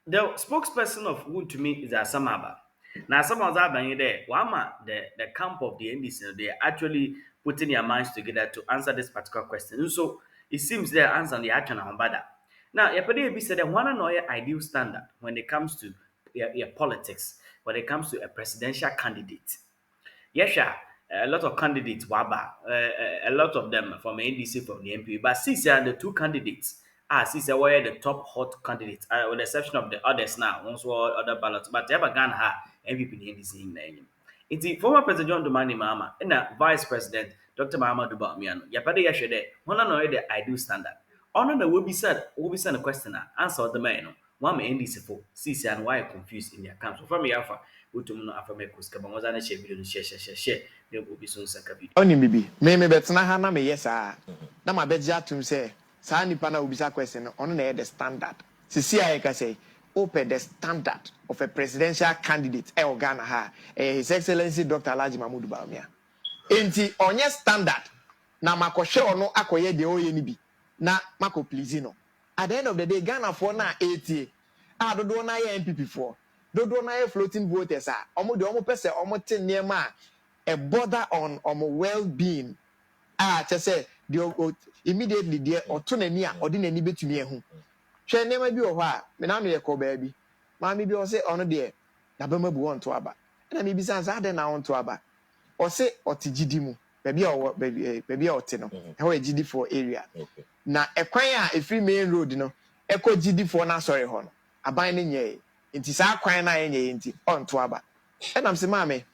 The spokesperson of Wood to me is Asamaba. Now, some of that there, Wama, the camp of the NDC, they are actually putting their minds together to answer this particular question. So it seems their answer on the action on Bada. Now, Yapadi said that one another ideal standard when it comes to politics, when it comes to a presidential candidate. Yes, sure. A lot of candidates, Waba, a lot of them from NDC, from the MP. But since the two candidates, since they were the top hot candidates, with the exception of the others now, once were other ballots, but they have a gun ha MVP in the NDC in name. It's former President John Dumani Mama and Vice President Dr. Mahama Dubamiano. Yapade Yashede, one another the ideal standard. On the will be sent a question, answer the man. One may NDC for CC and why confused in their camps. So from Yafa, wotum no afa mekos kaba mo zana share video no share na obi so nsaka video Oni bibi. Me betena ha na me yes ah. Na ma beji atum say saa nipa na obisa question no ono na the standard. Sisi aye ka say open the standard of a presidential candidate e Ghana ha. His Excellency Dr. Alhaji Mahmoud Bawumia. Enti onye standard na makohwe ono akoye de oye ni bi. Na mako please no. At the end of the day Ghana for na 80. Dodo na ye MPP for. Dodo na ye floating voters ah. Omo de omo pese omo tin niema a bother on well-being. Just say the immediately there or tunania or didn't any bit to me who. Shall never be a while. Me now me a call baby. Mammy be or say on a dear. Nabama bu on to aba. And I may be sans I then on to aba. Or say or tijidimu. Baby or baby or teno. How a GD4 area. Now a choir a free main road, you know. Echo GD4 na sorry hon. A binding ye. It is our choir na ye on to aba. And I'm saying, mammy.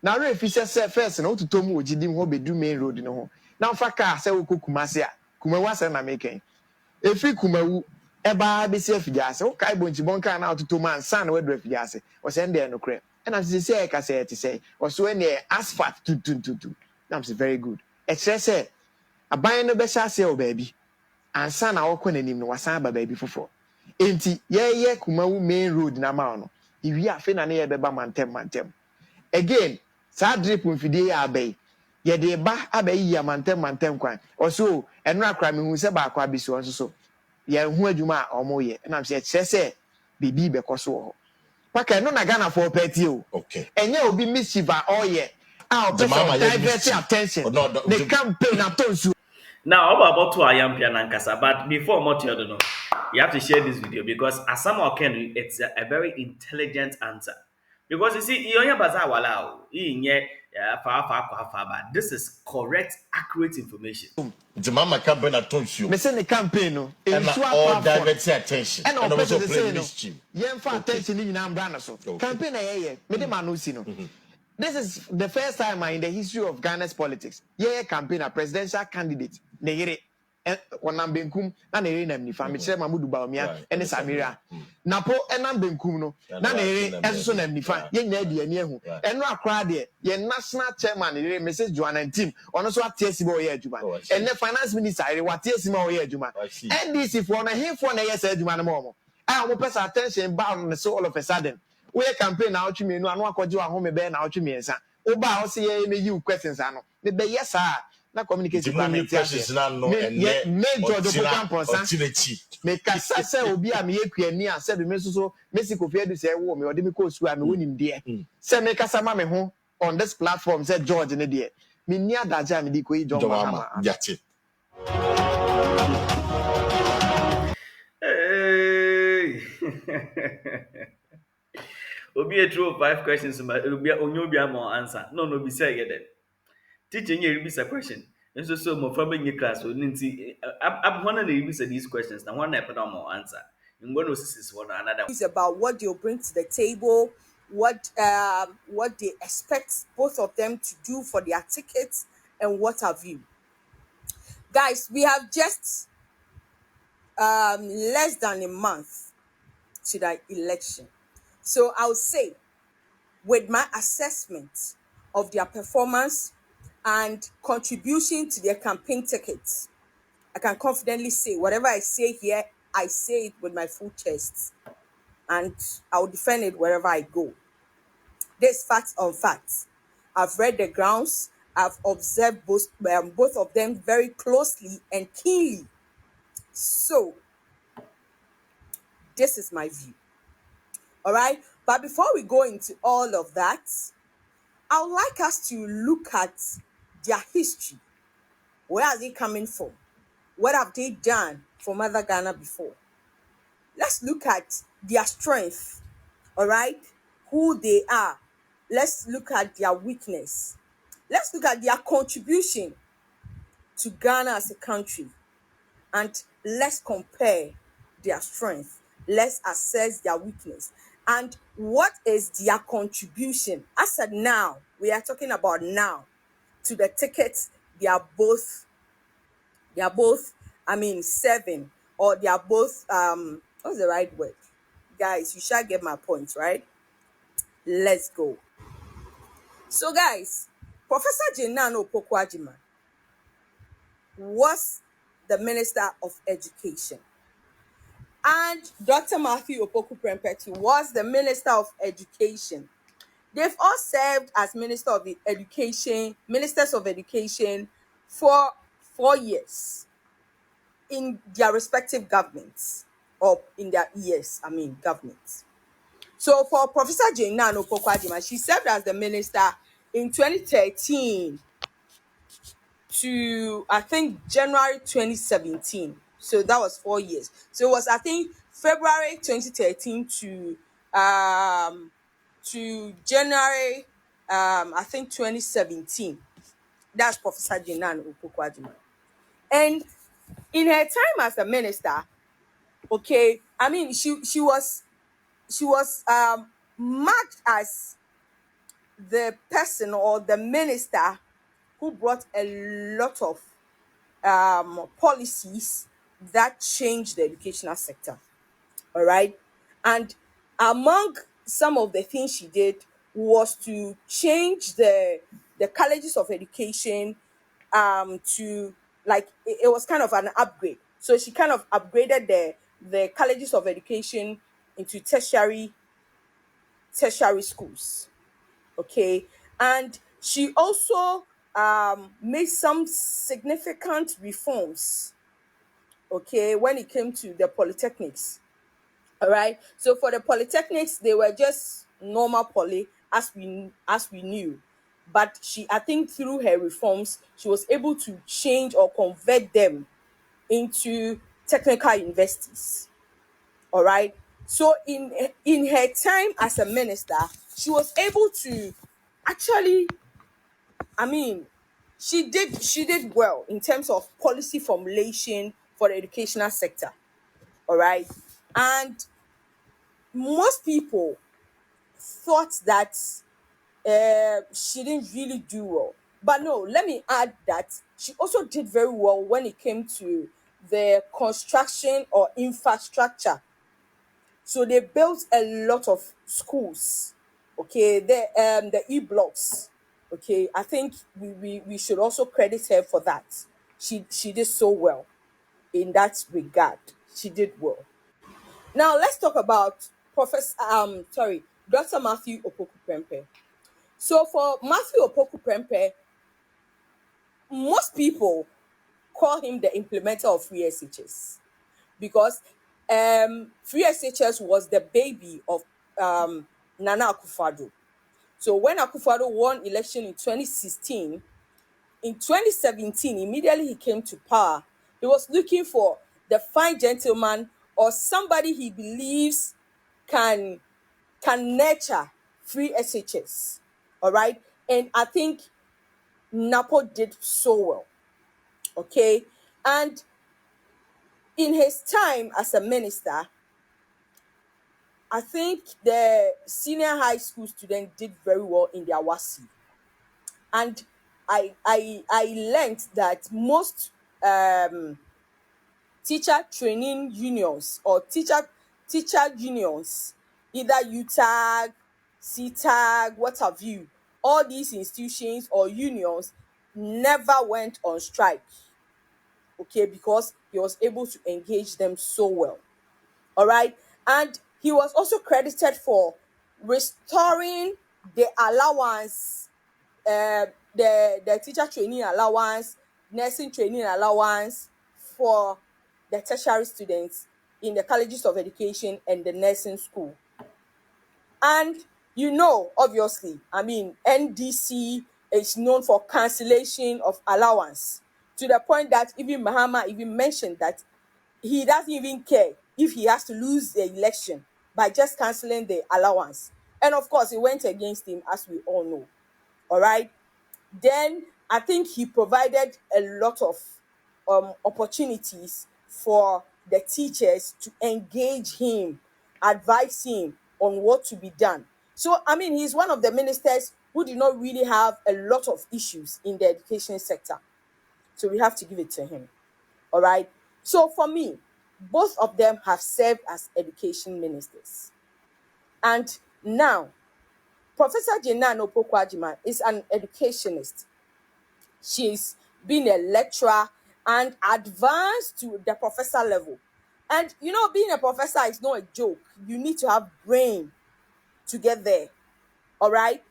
Na refi say first na otuto mu ogidim ho bedu main road no ho na mfa car say wo Kumasi a Kumawu ase na meken efi Kumawu eba be se afidiase wo kai bonchi bonka na otuto man san na wedu afidiase o se ndɛ no kre and am say e ka say te say o so any asphalt tu na am say very good e kire say aban no be sha say o baabi ansa na wo kɔ nanim no wasan ba baabi fofo enti ye Kumawu main road na ma no iwi afi na ne ye beba mantem again sa drip mfidie ya abey ye de ba abey ya mantem kwan oso eno akra me hu se ba akwa bi so so ye hu adwuma a omo ye na se kire se bibi be koso ho paka no na Ghana for party o okay enye obi mischief oye a person divert attention the campaign atonsu. now about to ayampia nankasa but before more to know you have to share this video because as some can it's a very intelligent answer because you see you bazaar wala but this is correct accurate information. The mama campaign at you. Me say the campaign no And all divert attention. And also play mischief. Yen for attention in brand so. Campaign me de man no see no. This is the first time in the history of Ghana's politics. Campaign a presidential candidate. Ne yere onam benkum na ne yere nam nifa. Me kire Mahmoud Bawumia ene Samira. Napo enam benkum no na ne yere enso nam nifa. Ye nya de ani ehu. Eno akra de ye national chairman ne yere Mrs. Joanna Team. Ono so atiesi bo ye adwuma. Ene finance minister yere watiesi ma ye adwuma. NDC for na him for na ye say adwuma no mo. Mo person attention bound so all of a sudden. We campaign na outwi menu anu akwaje wa ho me be na outwi miensa oba o se ye me you questions ano me be yes ah na communication questions na no enne me jojo pokamponsa me kasa se obi a me yekuani a se be me so Mexico fi edu se wo me ode me ko su a me wonim de se me kasa ma me ho on this platform say George ne de me ni adaje a me di ko yi John Mahama yati Hey. Obi a true 5 questions obi onye more answer no be say get it teaching you be a question and so mo from any class so nti ab one na be these questions na one na put more answer in one is one another. It's about what they'll bring to the table, what they expect both of them to do for their tickets, and what have you. Guys, we have just less than a month to the election. So I'll say, with my assessment of their performance and contribution to their campaign tickets, I can confidently say whatever I say here, I say it with my full chest, and I'll defend it wherever I go. This facts on facts. I've read the grounds. I've observed both of them very closely and keenly. So, this is my view. All right. But before we go into all of that, I would like us to look at their history. Where are they coming from? What have they done for Mother Ghana before? Let's look at their strength, all right? Who they are. Let's look at their weakness. Let's look at their contribution to Ghana as a country. And let's compare their strength. Let's assess their weakness. And what is their contribution? As said now, we are talking about now to the tickets they are both serving, or they are both what's the right word? Guys, you shall get my point, right? Let's go. So guys, Professor Naana Opoku was the Minister of Education, and Dr. Mathew Opoku was the Minister of Education. They've all served as ministers of education for 4 years in their respective governments, or in their governments. So for Professor Naana Opoku, she served as the minister in 2013 to, I think, January 2017. So that was 4 years. So it was, I think, February 2013 to January I think 2017. That's Professor Naana Opoku. And in her time as a minister, okay, she was marked as the person or the minister who brought a lot of policies that changed the educational sector. All right. And among some of the things she did was to change the colleges of education to, like, it was kind of an upgrade. So she kind of upgraded the colleges of education into tertiary schools. Okay. And she also made some significant reforms, okay, when it came to the polytechnics. All right. So for the polytechnics, they were just normal poly, as we knew. But I think through her reforms, she was able to change or convert them into technical universities. All right. So in her time as a minister, she was able to actually, I mean, she did well in terms of policy formulation for the educational sector. All right. And most people thought that she didn't really do well. But no, let me add that she also did very well when it came to the construction or infrastructure. So they built a lot of schools. Okay, the e-blocks. Okay, I think we should also credit her for that. She did so well in that regard. She did well. Now let's talk about Dr. Mathew Opoku. So for Mathew Opoku, most people call him the implementer of free SHS, because free SHS was the baby of Nana Akufo-Addo. So when Akufo-Addo won election in 2016, in 2017, immediately he came to power, he was looking for the fine gentleman, or somebody he believes can nurture free SHS. All right. And I think Napo did so well. Okay. And in his time as a minister, I think the senior high school students did very well in their WASI. And I learned that most teacher training unions, or teacher unions, either UTAG, CTAG, what have you, all these institutions or unions never went on strike. Okay, because he was able to engage them so well. All right. And he was also credited for restoring the allowance, the teacher training allowance, nursing training allowance for the tertiary students in the colleges of education and the nursing school. And you know, obviously, I mean, NDC is known for cancellation of allowance, to the point that even Mahama even mentioned that he doesn't even care if he has to lose the election by just canceling the allowance. And of course, it went against him, as we all know. All right. Then I think he provided a lot of opportunities for the teachers to engage him, advise him on what to be done. So, I mean, he's one of the ministers who did not really have a lot of issues in the education sector. So we have to give it to him. All right. So for me, both of them have served as education ministers. And now, Professor Naana Opoku is an educationist. She's been a lecturer and advanced to the professor level. And you know, being a professor is not a joke. You need to have brain to get there. All right.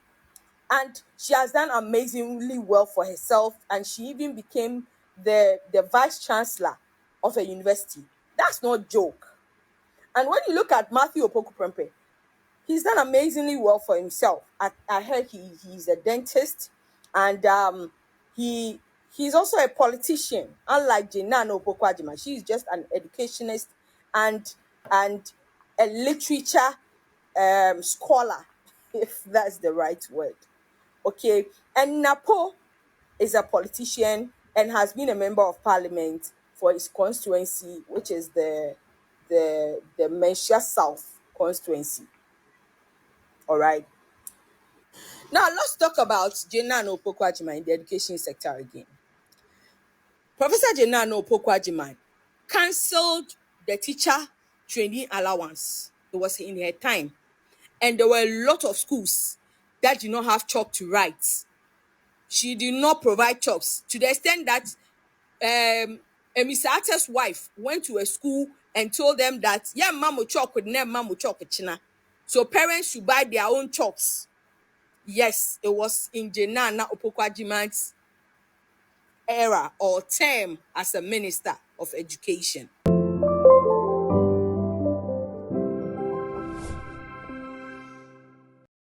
And she has done amazingly well for herself. And she even became the vice chancellor of a university. That's not a joke. And when you look at Mathew Opoku, he's done amazingly well for himself. I heard he's a dentist, and he's also a politician. Unlike Naana Opoku, she's just an educationist and a literature scholar, if that's the right word. Okay, and Napo is a politician and has been a member of parliament for his constituency, which is the Menchia South constituency. All right. Now let's talk about Naana Opoku in the education sector again. Professor Naana Opoku cancelled the teacher training allowance. It was in her time. And there were a lot of schools that did not have chalk to write. She did not provide chalks, to the extent that Mr. Atter's wife went to a school and told them that, yeah, mamu chalk with nem mamu chalk china. So parents should buy their own chalks. Yes, it was in Naana Opoku era or term as a minister of education.